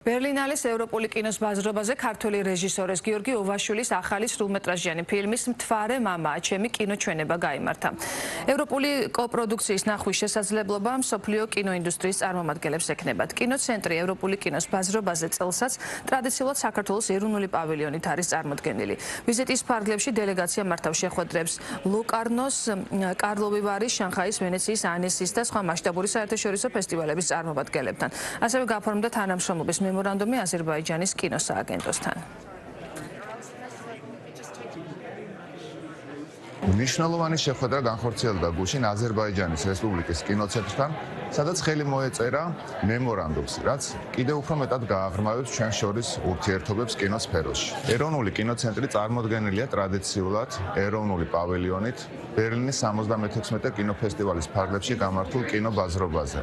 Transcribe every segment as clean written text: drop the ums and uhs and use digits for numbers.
ბერლინალის ევროპული კინოს ბაზრობაზე ქართველი რეჟისორის გიორგი ოვაშვილის ახალი სრულმეტრაჟიანი ფილმის მთვარე მამაა ჩემი კინოჩვენება გაიმართა. ევროპული კოპროდუქციის ნახვის შესაძლებლობა მსოფლიო კინოინდუსტრიის წარმომადგენლებს ექნებათ. კინოცენტრი ევროპული კინოს ბაზრობაზე წელსაც ტრადიციულად საქართველოს ეროვნული პავილიონით არის წარმოდგენილი. ვიზიტის ფარგლებში დელეგაცია მართავს შეხვედრებს ლოკარნოს, კარლოვი ვარის, შანხაის, ვენეციის, ანესის და სხვა მასშტაბური საერთაშორისო ფესტივალების წარმომადგენლებთან. ასევე გაფორმდა თანამშრომლობის მემორანდუმი აზერბაიჯანის კინოსააგენტოსთან. მნიშვნელოვანი შეხვედრა განხორციელდა გუშინ აზერბაიჯანის რესპუბლიკის კინოცენტრთან, სადაც ხელი მოეწერა მემორანდუმს, რაც კიდევ უფრო მეტად გააღრმავებს ჩვენ შორის ურთიერთობებს კინოსფეროში. ეროვნული კინოცენტრი წარმოდგენილია ტრადიციულად ეროვნული პავილიონით ბერლინის 76 კინოფესტივალის ფარგლებში გამართულ კინობაზრობაზე.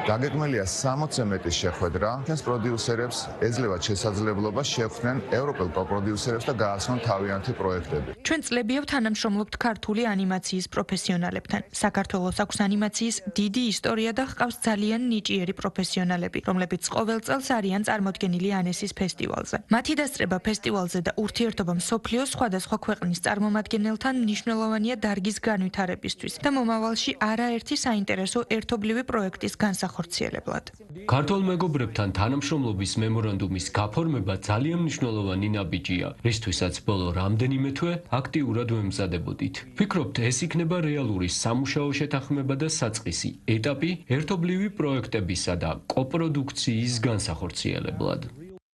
დაგეგმილია 60-ზე მეტი შეხვედრა, ჩვენს პროდიუსერებს ეძლევათ შესაძლებლობა შეხვდნენ ევროპელ კოპროდიუსერებს და გააცნონ თავიანთი პროექტები. ჩვენ წლებია თანამშრომლობთ ქართული ანიმაციის პროფესიონალებთან. საქართველოს აქვს ანიმაციის დიდი ისტორია და ჰყავს ძალიან ნიჭიერი პროფესიონალები, რომლებიც ყოველ წელს არიან წარმოდგენილი ანესის ფესტივალზე. მათი დასწრება ფესტივალზე და ურთიერთობა მსოფლიოს სხვადასხვა ქვეყნის წარმომადგენელთან მნიშვნელოვანია დარგის განვითარებისთვის და მომავალში არაერთი საინტერესო ერთობლივი პროექტის განსახორციელებლად. ქართულ მეგობრებთან თანამშრომლობის მემორანდუმის გაფორმება ძალიან მნიშვნელოვანი ნაბიჯია, რისთვისაც ბოლო რამდენიმე თვე აქტიურად ვემზადებოდით. ვფიქრობთ, ეს იქნება რეალური სამუშაო შეთანხმება და საწყისი ეტაპი ერთობლივი პროექტებისა და კოპროდუქციის განსახორციელებლად.